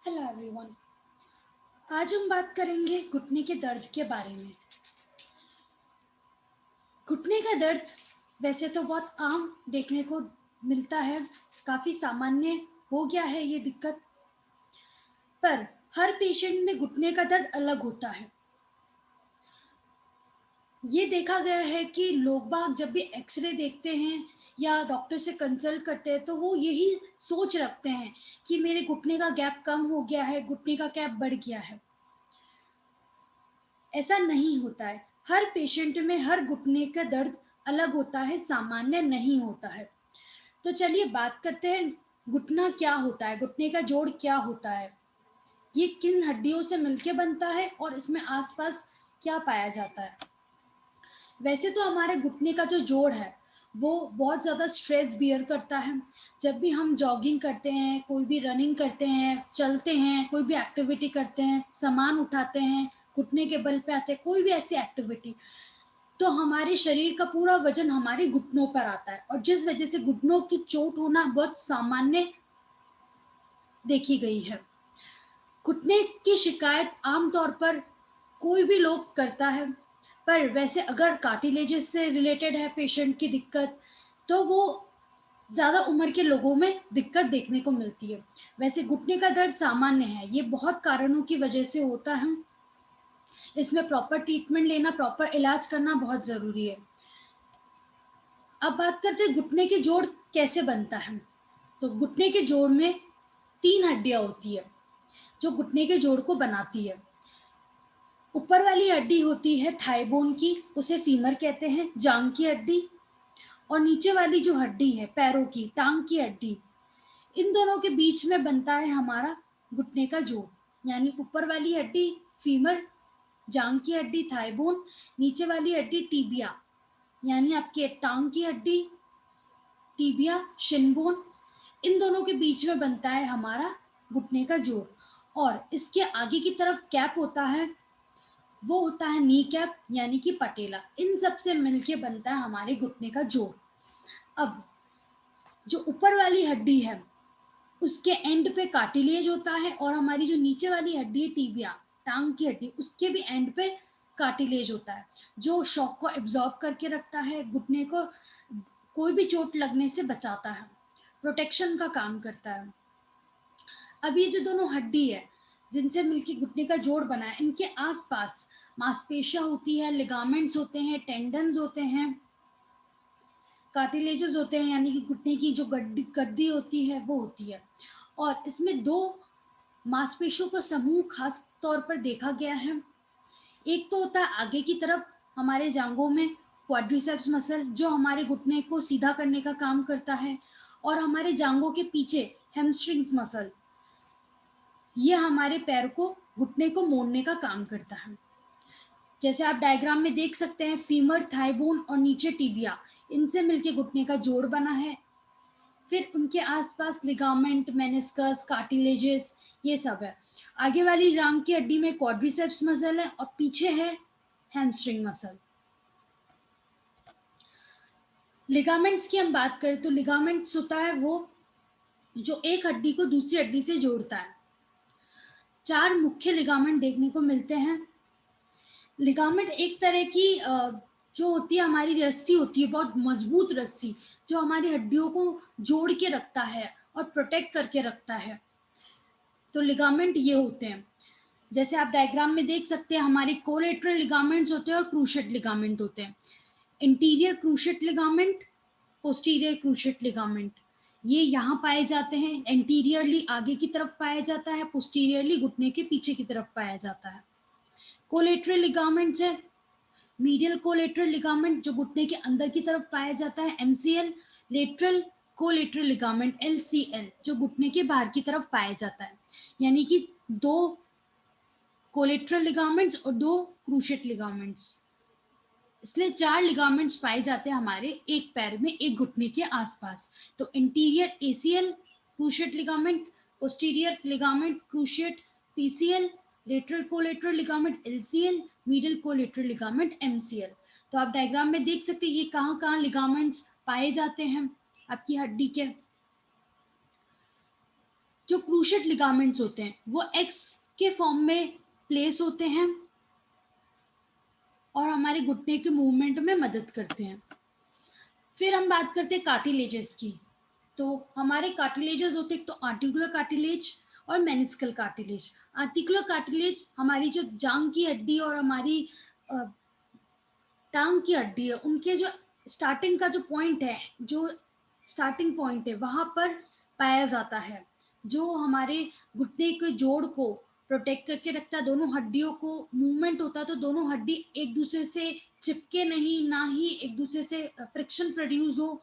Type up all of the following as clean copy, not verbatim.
Hello everyone. आज हम बात करेंगे घुटने के दर्द के बारे में। घुटने का दर्द वैसे तो बहुत आम देखने को मिलता है, काफ़ी सामान्य हो गया है ये दिक्कत। पर हर पेशेंट में घुटने का दर्द अलग होता है। ये देखा गया है कि लोग बाग जब भी एक्सरे देखते हैं या डॉक्टर से कंसल्ट करते हैं तो वो यही सोच रखते हैं कि मेरे घुटने का गैप कम हो गया है, घुटने का गैप बढ़ गया है। ऐसा नहीं होता है। हर पेशेंट में हर घुटने का दर्द अलग होता है, सामान्य नहीं होता है। तो चलिए बात करते हैं घुटना क्या होता है, घुटने का जोड़ क्या होता है, ये किन हड्डियों से मिलके बनता है और इसमें आसपास क्या पाया जाता है। वैसे तो हमारे घुटने का जो जोड़ है वो बहुत ज़्यादा स्ट्रेस बियर करता है। जब भी हम जॉगिंग करते हैं, कोई भी रनिंग करते हैं, चलते हैं, कोई भी एक्टिविटी करते हैं, सामान उठाते हैं, घुटने के बल पे आते हैं, कोई भी ऐसी एक्टिविटी, तो हमारे शरीर का पूरा वजन हमारे घुटनों पर आता है और जिस वजह से घुटनों की चोट होना बहुत सामान्य देखी गई है। घुटने की शिकायत आमतौर पर कोई भी लोग करता है, पर वैसे अगर कार्टिलेजेस से रिलेटेड है पेशेंट की दिक्कत, तो वो ज़्यादा उम्र के लोगों में दिक्कत देखने को मिलती है। वैसे घुटने का दर्द सामान्य है, ये बहुत कारणों की वजह से होता है। इसमें प्रॉपर ट्रीटमेंट लेना, प्रॉपर इलाज करना बहुत ज़रूरी है। अब बात करते हैं घुटने के जोड़ कैसे बनता है। तो घुटने के जोड़ में 3 हड्डियाँ होती है, जो घुटने के जोड़ को बनाती है। ऊपर वाली हड्डी होती है थाई बोन की, उसे फीमर कहते हैं, जांग की हड्डी। और नीचे वाली जो हड्डी है पैरों की, टांग की हड्डी, इन दोनों के बीच में बनता है हमारा घुटने का जोड़। यानी ऊपर वाली हड्डी फीमर, जांग की हड्डी थाई बोन, नीचे वाली हड्डी टीबिया यानी आपके टांग की हड्डी, टीबिया शिन बोन, इन दोनों के बीच में बनता है हमारा घुटने का जोड़। और इसके आगे की तरफ कैप होता है, वो होता है नी कैप यानी कि पटेला। इन सब से मिलके बनता है हमारे घुटने का जोड़। अब जो ऊपर वाली हड्डी है उसके एंड पे कार्टिलेज होता है और हमारी जो नीचे वाली हड्डी है टीबिया, टांग की हड्डी, उसके भी एंड पे कार्टिलेज होता है, जो शॉक को एब्जॉर्ब करके रखता है, घुटने को कोई भी चोट लगने से बचाता है, प्रोटेक्शन का काम करता है। अब ये जो दोनों हड्डी है जिनसे मिलके घुटने का जोड़ बना है, इनके आसपास मांसपेशियां होती है, लिगामेंट्स होते हैं, टेंडन्स होते हैं, कार्टिलेजेस होते हैं, यानी कि घुटने की जो गड्डी गड्डी होती है वो होती है। और इसमें दो मांसपेशियों का समूह खास तौर पर देखा गया है। एक तो होता है आगे की तरफ हमारे जांघों में क्वाड्रिसेप्स मसल, जो हमारे घुटने को सीधा करने का काम करता है, और हमारे जांघों के पीछे हैमस्ट्रिंग्स मसल, ये हमारे पैर को, घुटने को मोड़ने का काम करता है। जैसे आप डायग्राम में देख सकते हैं, फीमर, थाई बोन और नीचे टिबिया, इनसे मिलके घुटने का जोड़ बना है। फिर उनके आसपास लिगामेंट, मेनिस्कस, कार्टिलेजेस, ये सब है। आगे वाली जांघ की हड्डी में क्वाड्रिसेप्स मसल है और पीछे है हैमस्ट्रिंग मसल। लिगामेंट्स की हम बात करें तो लिगामेंट्स होता है वो जो एक हड्डी को दूसरी हड्डी से जोड़ता है। 4 मुख्य लिगामेंट देखने को मिलते हैं। लिगामेंट एक तरह की जो होती है हमारी रस्सी होती है, बहुत मजबूत रस्सी, जो हमारी हड्डियों को जोड़ के रखता है और प्रोटेक्ट करके रखता है। तो लिगामेंट ये होते हैं। जैसे आप डायग्राम में देख सकते हैं, हमारे कोलेटरल लिगामेंट्स होते हैं और क्रूशिएट लिगामेंट होते हैं। Interior cruciate ligament, posterior cruciate ligament, ये यहाँ पाए जाते हैं। एंटीरियरली आगे की तरफ पाया जाता है, पोस्टीरियरली घुटने के पीछे की तरफ पाया जाता है। कोलेटरल लिगामेंट्स है, मीडियल कोलेटरल लिगामेंट जो घुटने के अंदर की तरफ पाया जाता है, MCL. Lateral collateral ligament, LCL, जो घुटने के बाहर की तरफ पाया जाता है। यानी कि 2 कोलेटरल लिगामेंट्स और 2 क्रूशिएट लिगामेंट्स, इसलिए 4 लिगामेंट्स पाए जाते हैं हमारे एक पैर में, एक घुटने के आसपास। तो interior ACL cruciate ligament, posterior ligament cruciate PCL, lateral collateral ligament LCL, medial collateral ligament MCL. तो आप डायग्राम में देख सकते हैं ये कहाँ-कहाँ लिगामेंट्स पाए जाते हैं आपकी हड्डी के। जो क्रूशिएट लिगामेंट्स होते हैं वो एक्स के फॉर्म में प्लेस होते हैं और हमारे घुटने के मूवमेंट में मदद करते हैं। फिर हम बात करते हैं कार्टिलेजेस की। तो हमारे कार्टिलेजेस होते हैं, तो आर्टिकुलर कार्टिलेज और मेनिस्कल कार्टिलेज। आर्टिकुलर कार्टिलेज हमारी जो जांग की हड्डी और हमारी टांग की हड्डी है, उनके जो स्टार्टिंग का जो पॉइंट है, जो स्टार्टिंग पॉइंट है, वहां पर पाया जाता है, जो हमारे घुटने के जोड़ को प्रोटेक्ट करके रखता है। दोनों हड्डियों को मूवमेंट होता है तो दोनों हड्डी एक दूसरे से चिपके नहीं, ना ही एक दूसरे से फ्रिक्शन प्रोड्यूस हो,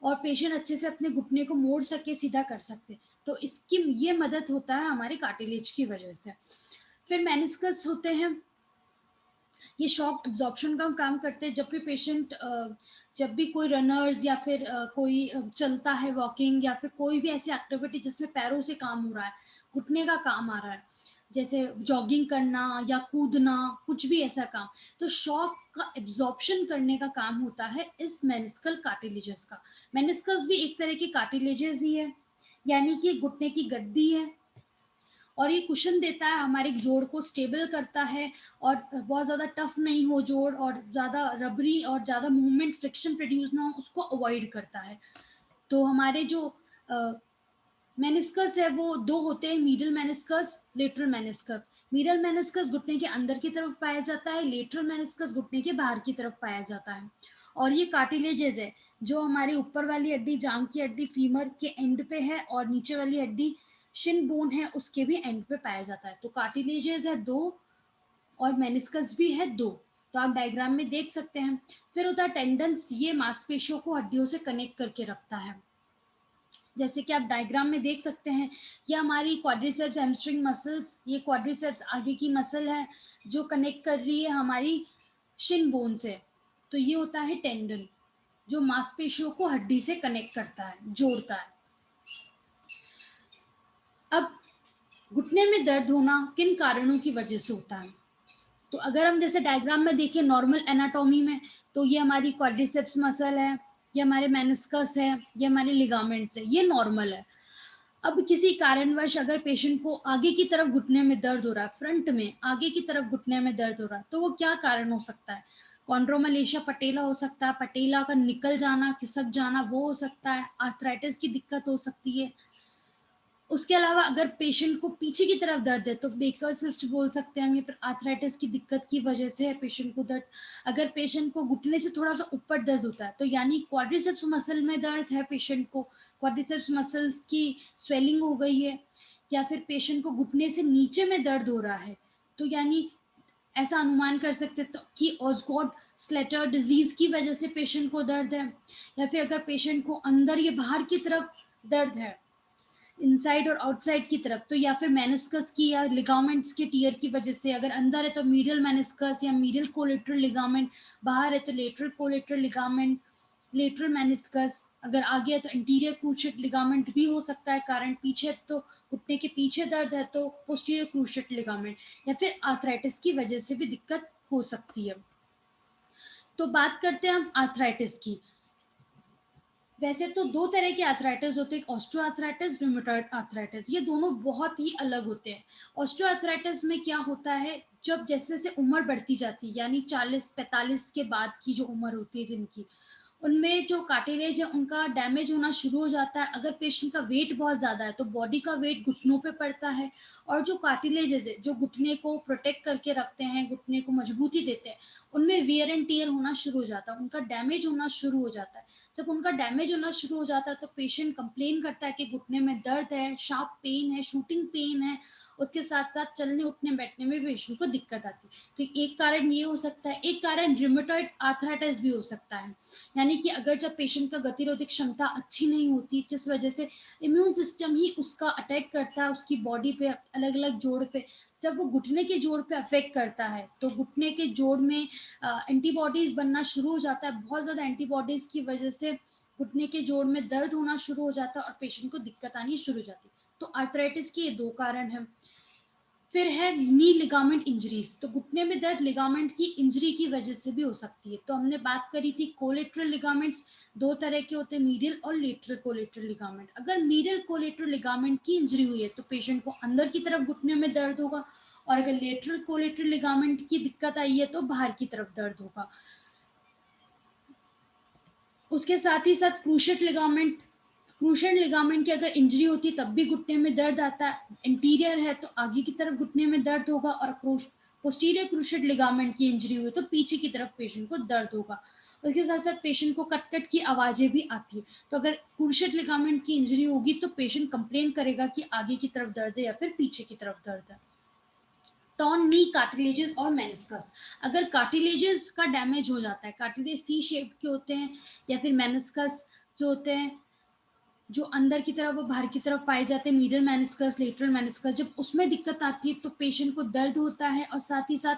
और पेशेंट अच्छे से अपने घुटने को मोड़ सके, सीधा कर सकते। तो इसकी ये मदद होता है हमारे कार्टिलेज की वजह से। फिर मेनिस्कस होते हैं, ये शॉक एब्जॉर्प्शन का काम करते हैं। जब भी पेशेंट जब भी कोई रनर्स या फिर कोई चलता है, वॉकिंग या फिर कोई भी ऐसी एक्टिविटी जिसमें पैरों से काम हो रहा है, घुटने का काम आ रहा है, जैसे जॉगिंग करना या कूदना, कुछ भी ऐसा काम, तो शॉक का एब्जॉर्प्शन करने का काम होता है इस मेनिस्कल कार्टिलेजेस का। मेनिस्कस भी एक तरह की कार्टिलेजेस ही है, यानी कि घुटने की गद्दी है, और ये कुशन देता है, हमारे जोड़ को स्टेबल करता है, और बहुत ज़्यादा टफ नहीं हो जोड़, और ज़्यादा रबरी और ज़्यादा मूवमेंट फ्रिक्शन प्रोड्यूस ना हो, उसको अवॉइड करता है। तो हमारे जो मेनिस्कस है वो दो होते हैं, medial meniscus, lateral meniscus. Medial meniscus घुटने के अंदर की तरफ पाया जाता है, लेटरल मेनिस्कस घुटने के बाहर की तरफ पाया जाता है। और ये कार्टिलेजेस है जो हमारी ऊपर वाली हड्डी, जांग की हड्डी फीमर के एंड पे है, और नीचे वाली हड्डी शिन बोन है, उसके भी एंड पे पाया जाता है। तो कार्टिलेजेस है दो और मेनिस्कस भी है दो, तो आप डायग्राम में देख सकते हैं। फिर होता है टेंडन्स, ये मांसपेशियों को हड्डियों से कनेक्ट करके रखता है। जैसे कि आप डायग्राम में देख सकते हैं, ये हमारी क्वाड्रिसेप्स हैमस्ट्रिंग मसल्स, ये क्वाड्रिसेप्स आगे की मसल है जो कनेक्ट कर रही है हमारी शिन बोन से। तो ये होता है टेंडन, जो मांसपेशियों को हड्डी से कनेक्ट करता है, जोड़ता है। अब घुटने में दर्द होना किन कारणों की वजह से होता है? तो अगर हम जैसे डायग्राम में देखें नॉर्मल एनाटॉमी में, तो ये हमारी क्वाड्रिसेप्स मसल है, ये हमारे मेनिस्कस है, ये हमारे लिगामेंट्स है, ये नॉर्मल है। अब किसी कारणवश अगर पेशेंट को आगे की तरफ घुटने में दर्द हो रहा है, फ्रंट में आगे की तरफ घुटने में दर्द हो रहा है, तो वो क्या कारण हो सकता है? कॉन्ड्रोमलेशिया पटेला हो सकता है, पटेला का निकल जाना, खिसक जाना, वो हो सकता है। आर्थराइटिस की दिक्कत हो सकती है। उसके अलावा अगर पेशेंट को पीछे की तरफ दर्द है तो बेकर सिस्ट बोल सकते हैं हम, या फिर आर्थराइटिस की दिक्कत की वजह से है पेशेंट को दर्द। अगर पेशेंट को घुटने से थोड़ा सा ऊपर दर्द होता है, तो यानी क्वाड्रिसेप्स मसल में दर्द है, पेशेंट को क्वाड्रिसेप्स मसल्स की स्वेलिंग हो गई है। या फिर पेशेंट को घुटने से नीचे में दर्द हो रहा है, तो यानी ऐसा अनुमान कर सकते तो कि ऑस्गॉट स्लेटर डिजीज की वजह से पेशेंट को दर्द है। या फिर अगर पेशेंट को अंदर या बाहर की तरफ दर्द है, इनसाइड और आउटसाइड की तरफ, तो या फिर मेनिस्कस की या लिगामेंट्स के टियर की वजह से, अगर अंदर है तो मीडियल मेनिस्कस या मीडियल कोलेटरल लिगामेंट, बाहर है तो lateral collateral ligament, lateral meniscus, अगर आगे है तो इंटीरियर क्रूशिएट लिगामेंट भी हो सकता है कारण, पीछे तो घुटने के पीछे दर्द है तो पोस्टीरियर क्रूशिएट लिगामेंट, या फिर आर्थराइटिस की वजह से भी दिक्कत हो सकती है। तो बात करते हैं हम आर्थराइटिस की। वैसे तो दो तरह के आर्थराइटिस होते हैं, ऑस्टियो आर्थराइटिस, रूमेटॉइड आर्थराइटिस। ये दोनों बहुत ही अलग होते हैं। ऑस्टियो आर्थराइटिस में क्या होता है, जब जैसे जैसे उम्र बढ़ती जाती है, यानी 40-45 के बाद की जो उम्र होती है जिनकी, उनमें जो कार्टिलेज है उनका डैमेज होना शुरू हो जाता है। अगर पेशेंट का वेट बहुत ज़्यादा है तो बॉडी का वेट घुटनों पे पड़ता है, और जो कार्टिलेजेस है जो घुटने को प्रोटेक्ट करके रखते हैं, घुटने को मजबूती देते हैं, उनमें वियर एंड टियर होना शुरू हो जाता है, उनका डैमेज होना शुरू हो जाता है। जब उनका डैमेज होना शुरू हो जाता है तो पेशेंट कंप्लेन करता है कि घुटने में दर्द है, शार्प पेन है, शूटिंग पेन है, उसके साथ साथ चलने उठने बैठने में भी पेशेंट को दिक्कत आती है। तो एक कारण ये हो सकता है। एक कारण रिमेटॉइड आर्थराइटिस भी हो सकता है, यानी कि अगर जब पेशेंट का गतिरोधक क्षमता अच्छी नहीं होती, जिस वजह से इम्यून सिस्टम ही उसका अटैक करता है उसकी बॉडी पे, अलग अलग जोड़ पे, जब वो घुटने के जोड़ पे अफेक्ट करता है तो घुटने के जोड़ में एंटीबॉडीज बनना शुरू हो जाता है। बहुत ज़्यादा एंटीबॉडीज की वजह से घुटने के जोड़ में दर्द होना शुरू हो जाता है और पेशेंट को दिक्कत आनी शुरू हो जाती है। तो आर्थराइटिस के ये दो कारण हैं। फिर है नी लिगामेंट इंजरीज। तो घुटने में दर्द लिगामेंट की इंजरी की वजह से भी हो सकती है। तो हमने बात करी थी कोलेटरल लिगामेंट्स दो तरह के होते हैं, मीडियल और लेटरल कोलेटरल लिगामेंट। अगर मीडियल कोलेटरल लिगामेंट की इंजरी हुई है तो पेशेंट को अंदर की तरफ घुटने में दर्द होगा, और अगर लेटरल कोलेटरल लिगामेंट की दिक्कत आई है तो बाहर की तरफ दर्द होगा। उसके साथ ही साथ क्रूशिएट लिगामेंट की अगर इंजरी होती है तब भी घुटने में दर्द आता है। इंटीरियर है तो आगे की तरफ घुटने में दर्द होगा, और पोस्टीरियर क्रूशिएट लिगामेंट की इंजरी हुई तो पीछे की तरफ पेशेंट को दर्द होगा। उसके साथ साथ पेशेंट को कट कट की आवाजें भी आती है। तो अगर क्रूशिएट लिगामेंट की इंजरी होगी तो पेशेंट कंप्लेन करेगा कि आगे की तरफ दर्द है या फिर पीछे की तरफ दर्द है। टॉर्न नी कार्टिलेजेस और मेनिस्कस। अगर कार्टिलेजेस का डैमेज हो जाता है, कार्टिलेज सी शेप के होते हैं, या फिर मेनिस्कस जो होते हैं जो अंदर की तरफ और बाहर की तरफ पाए जाते हैं, मीडियल मेनिस्कस, लेटरल मेनिस्कस, जब उसमें दिक्कत आती है तो पेशेंट को दर्द होता है, और साथ ही साथ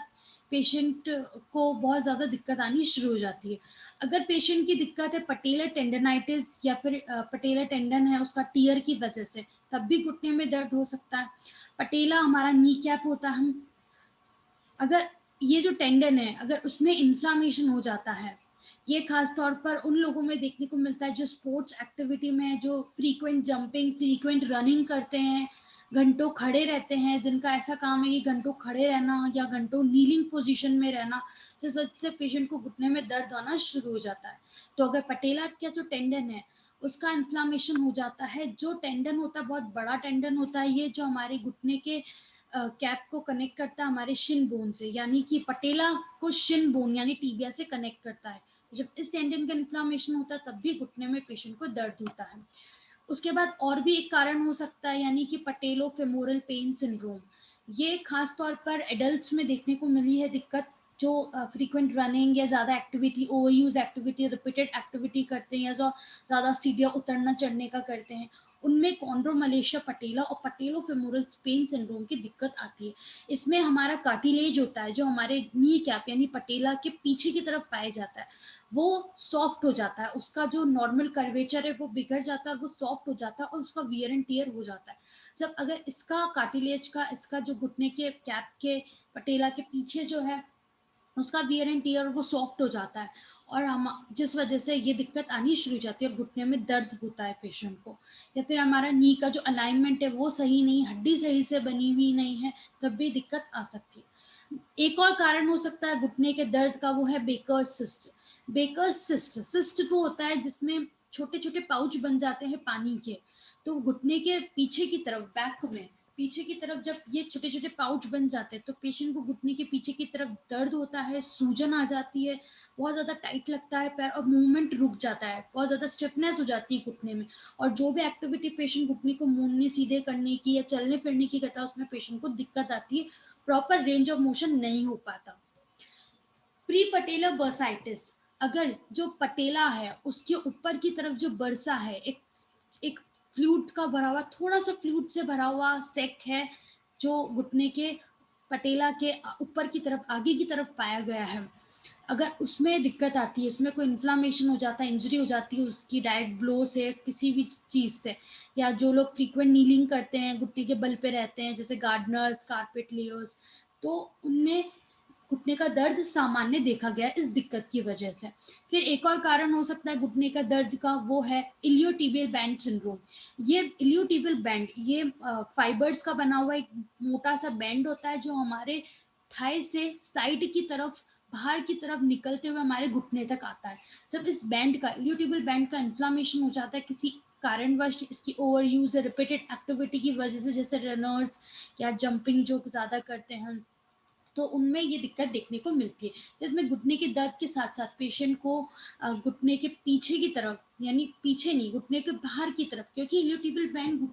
पेशेंट को बहुत ज़्यादा दिक्कत आनी शुरू हो जाती है। अगर पेशेंट की दिक्कत है पटेलर टेंडनाइटिस या फिर पटेलर टेंडन है उसका टीयर की वजह से, तब भी घुटने में दर्द हो सकता है। पटेला हमारा नी कैप होता है, अगर ये जो टेंडन है अगर उसमें इन्फ्लामेशन हो जाता है, ये खास तौर पर उन लोगों में देखने को मिलता है जो स्पोर्ट्स एक्टिविटी में है, जो फ्रीक्वेंट जंपिंग, फ्रीक्वेंट रनिंग करते हैं, घंटों खड़े रहते हैं, जिनका ऐसा काम है कि घंटों खड़े रहना या घंटों नीलिंग पोजीशन में रहना, जिस वजह से पेशेंट को घुटने में दर्द आना शुरू हो जाता है। तो अगर पटेला का जो टेंडन है उसका इन्फ्लामेशन हो जाता है, जो टेंडन होता है बहुत बड़ा टेंडन होता है, ये जो हमारे घुटने के कैप को कनेक्ट करता है हमारे शिन बोन से, यानी कि पटेला को शिन बोन यानी टीबिया से कनेक्ट करता है। जब इस टेंडन का इन्फ्लामेशन होता है तब भी घुटने में पेशेंट को दर्द होता है। उसके बाद और भी एक कारण हो सकता है, यानी कि पटेलो फेमोरल पेन सिंड्रोम। ये खास तौर पर एडल्ट्स में देखने को मिली है दिक्कत, जो फ्रीक्वेंट रनिंग या ज़्यादा activity, over use activity, repeated activity करते हैं, या जो ज़्यादा सीढ़ियाँ उतरना चढ़ने का करते हैं, उनमें कॉन्ड्रोमलेशिया पटेला और पटेलो फेमोरल पेन सिंड्रोम की दिक्कत आती है। इसमें हमारा कार्टिलेज होता है जो हमारे नी कैप यानी पटेला के पीछे की तरफ पाया जाता है, वो सॉफ्ट हो जाता है, उसका जो नॉर्मल कर्वेचर है वो बिगड़ जाता है, वो सॉफ्ट हो जाता है और उसका वियर एंड टियर हो जाता है। जब अगर इसका कार्टिलेज का, इसका जो घुटने के कैप के पटेला के पीछे जो है उसका वियर एंड टियर वो सॉफ्ट हो जाता है, और हम जिस वजह से ये दिक्कत आनी शुरू हो जाती है और घुटने में दर्द होता है पेशेंट को। या फिर हमारा नी का जो अलाइनमेंट है वो सही नहीं, हड्डी सही से बनी हुई नहीं है, तब भी दिक्कत आ सकती है। एक और कारण हो सकता है घुटने के दर्द का, वो है Baker's cyst. Baker's cyst, cyst वो होता है जिसमें छोटे छोटे पाउच बन जाते हैं पानी के। तो घुटने के पीछे की तरफ, बैक में पीछे की तरफ जब ये छोटे छोटे पाउच बन जाते हैं तो पेशेंट को घुटने के पीछे की तरफ दर्द होता है, सूजन आ जाती है, बहुत ज़्यादा टाइट लगता है पैर, और मूवमेंट रुक जाता है, बहुत ज़्यादा स्टिफनेस हो जाती है घुटने में, और जो भी एक्टिविटी पेशेंट घुटने को मोड़ने सीधे करने की या चलने फिरने की करता है उसमें पेशेंट को दिक्कत आती है, प्रॉपर रेंज ऑफ मोशन नहीं हो पाता। प्री पटेलर बर्साइटिस, अगर जो पटेला है उसके ऊपर की तरफ जो बरसा है, एक एक फ्लूइड का भरा हुआ, थोड़ा सा फ्लूइड से भरा हुआ सेक है जो घुटने के पटेला के ऊपर की तरफ, आगे की तरफ पाया गया है, अगर उसमें दिक्कत आती है, उसमें कोई इन्फ्लामेशन हो जाता है, इंजरी हो जाती है उसकी डायरेक्ट ब्लो से, किसी भी चीज़ से, या जो लोग फ्रीक्वेंट नीलिंग करते हैं, घुटने के बल पे रहते हैं, जैसे गार्डनर्स, कारपेट लेयर्स, तो उनमें घुटने का दर्द सामान्य देखा गया इस दिक्कत की वजह से। फिर एक और कारण हो सकता है घुटने का दर्द का, वो है इलियोटिबियल बैंड सिंड्रोम। ये इलियोटिबियल बैंड, ये फाइबर्स का बना हुआ एक मोटा सा बैंड होता है जो हमारे थाई से साइड की तरफ, बाहर की तरफ निकलते हुए हमारे घुटने तक आता है। जब इस बैंड का, इलियोटिबियल बैंड का इन्फ्लामेशन हो जाता है किसी कारणवश, इसकी ओवर यूज रिपीटेड एक्टिविटी की वजह से, जैसे रनर्स या जंपिंग जो ज़्यादा करते हैं, तो उनमें ये दिक्कत देखने को मिलती है। जिसमें घुटने के दर्द के साथ साथ पेशेंट को घुटने के पीछे की तरफ, यानी पीछे नहीं, घुटने के बाहर की तरफ, क्योंकि इलियोटिबियल बैंड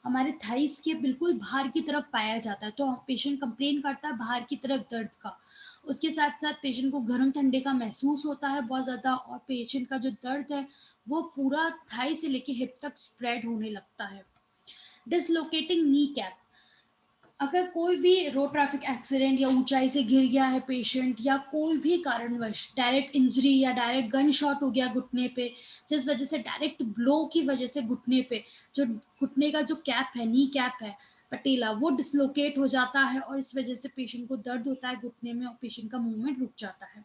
हमारे थाइस के बिल्कुल बाहर की तरफ पाया जाता है, तो पेशेंट कंप्लेन करता है बाहर की तरफ दर्द का। उसके साथ साथ पेशेंट को गर्म ठंडे का महसूस होता है बहुत ज़्यादा, और पेशेंट का जो दर्द है वो पूरा थाई से लेके हिप तक स्प्रेड होने लगता है। डिसलोकेटिंग नी कैप, अगर कोई भी रोड ट्रैफिक एक्सीडेंट या ऊंचाई से गिर गया है पेशेंट, या कोई भी कारणवश डायरेक्ट इंजरी या डायरेक्ट गन शॉट हो गया घुटने पे, जिस वजह से डायरेक्ट ब्लो की वजह से घुटने पे, जो घुटने का जो कैप है, नी कैप है, पटेला वो डिसलोकेट हो जाता है और इस वजह से पेशेंट को दर्द होता है घुटने में और पेशेंट का मूवमेंट रुक जाता है।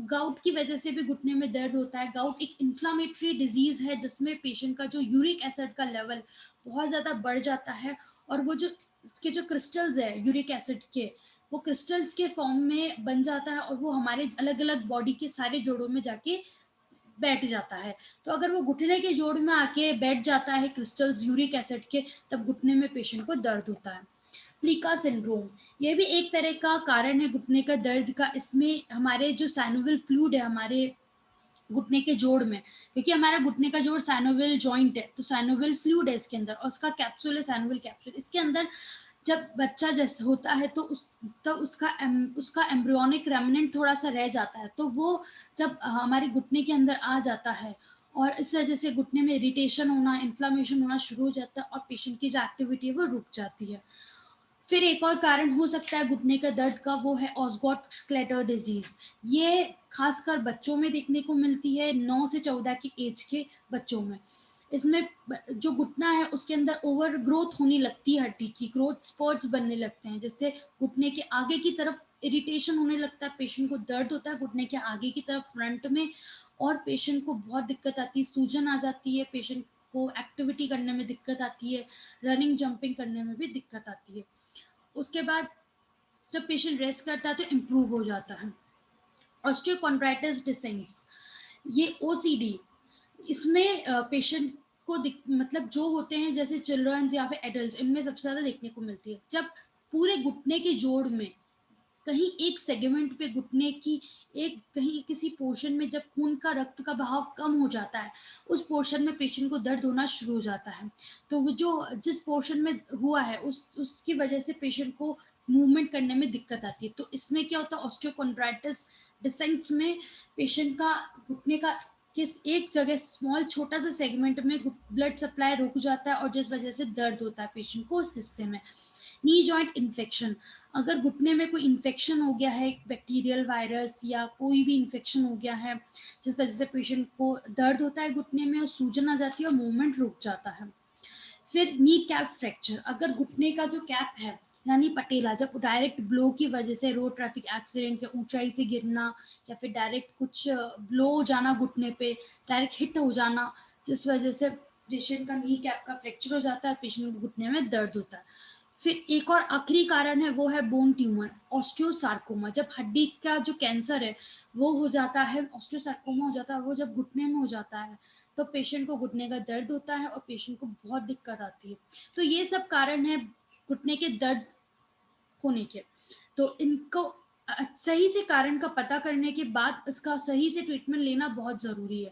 गाउट की वजह से भी घुटने में दर्द होता है। गाउट एक इन्फ्लामेटरी डिजीज है जिसमें पेशेंट का जो यूरिक एसिड का लेवल बहुत ज़्यादा बढ़ जाता है और वो जो इसके जो क्रिस्टल्स है यूरिक एसिड के, वो क्रिस्टल्स के फॉर्म में बन जाता है और वो हमारे अलग अलग बॉडी के सारे जोड़ों में जाके बैठ जाता है। तो अगर वो घुटने के जोड़ में आके बैठ जाता है क्रिस्टल्स यूरिक एसिड के, तब घुटने में पेशेंट को दर्द होता है। प्लीका सिंड्रोम, ये भी एक तरह का कारण है घुटने का दर्द का। इसमें हमारे जो साइनोवियल फ्लूइड है हमारे घुटने के जोड़ में, क्योंकि हमारा घुटने का जोड़ साइनोवियल जॉइंट है, तो साइनोवियल फ्लूइड है इसके अंदर और उसका कैप्सूल है साइनोवियल कैप्सूल। इसके अंदर जब बच्चा जैसे होता है तो उसका एम्ब्रियोनिक रेमिनेंट थोड़ा सा रह जाता है, तो वो जब हमारे घुटने के अंदर आ जाता है और इस वजह से घुटने में इरिटेशन होना, इन्फ्लामेशन होना शुरू हो जाता है और पेशेंट की जो एक्टिविटी है वो रुक जाती है। फिर एक और कारण हो सकता है घुटने का दर्द का, वो है ऑस्गॉट स्क्लेटर डिजीज। ये खासकर बच्चों में देखने को मिलती है, 9 से 14 की एज के बच्चों में। इसमें जो घुटना है उसके अंदर ओवर ग्रोथ होने लगती है, हड्डी की ग्रोथ स्पर्ट्स बनने लगते हैं, जिससे घुटने के आगे की तरफ इरिटेशन होने लगता है, पेशेंट को दर्द होता है घुटने के आगे की तरफ फ्रंट में और पेशेंट को बहुत दिक्कत आती है, सूजन आ जाती है, पेशेंट को एक्टिविटी करने में दिक्कत आती है, रनिंग जंपिंग करने में भी दिक्कत आती है। उसके बाद जब पेशेंट रेस्ट करता है तो इम्प्रूव हो जाता है। ऑस्टियोकॉन्ड्राइटिस डिसेंस, ये ओसीडी, इसमें पेशेंट को मतलब जो होते हैं जैसे चिल्ड्रंस या फिर एडल्ट, इनमें सबसे ज़्यादा देखने को मिलती है। जब पूरे घुटने के जोड़ में कहीं एक सेगमेंट पे घुटने की एक कहीं किसी पोर्शन में जब खून का रक्त का बहाव कम हो जाता है, उस पोर्शन में पेशेंट को दर्द होना शुरू हो जाता है। तो वो जो जिस पोर्शन में हुआ है उसकी वजह से पेशेंट को मूवमेंट करने में दिक्कत आती है। तो इसमें क्या होता है, ऑस्टियोकॉन्ड्राइटिस डिसेंस में पेशेंट का घुटने का किस एक जगह स्मॉल छोटा सा सेगमेंट में ब्लड सप्लाई रुक जाता है और जिस वजह से दर्द होता है पेशेंट को उस हिस्से में। नी जॉइंट इन्फेक्शन, अगर घुटने में कोई इन्फेक्शन हो गया है, बैक्टीरियल वायरस या कोई भी इन्फेक्शन हो गया है जिस वजह से पेशेंट को दर्द होता है घुटने में और सूजन आ जाती है और मूवमेंट रुक जाता है। फिर नी कैप फ्रैक्चर, अगर घुटने का जो कैप है यानी पटेला, जब डायरेक्ट ब्लो की वजह से रोड ट्रैफिक एक्सीडेंट या ऊंचाई से गिरना या फिर डायरेक्ट कुछ ब्लो हो जाना घुटने पे, डायरेक्ट हिट हो जाना, जिस वजह से पेशेंट का नी कैप का फ्रैक्चर हो जाता है, पेशेंट को घुटने में दर्द होता है। फिर एक और आखिरी कारण है वो है बोन ट्यूमर, ऑस्टियोसार्कोमा। जब हड्डी का जो कैंसर है वो हो जाता है, ऑस्टियोसार्कोमा हो जाता है, वो जब घुटने में हो जाता है तो पेशेंट को घुटने का दर्द होता है और पेशेंट को बहुत दिक्कत आती है। तो ये सब कारण है घुटने के दर्द होने के। तो इनको सही से कारण का पता करने के बाद इसका सही से ट्रीटमेंट लेना बहुत ज़रूरी है।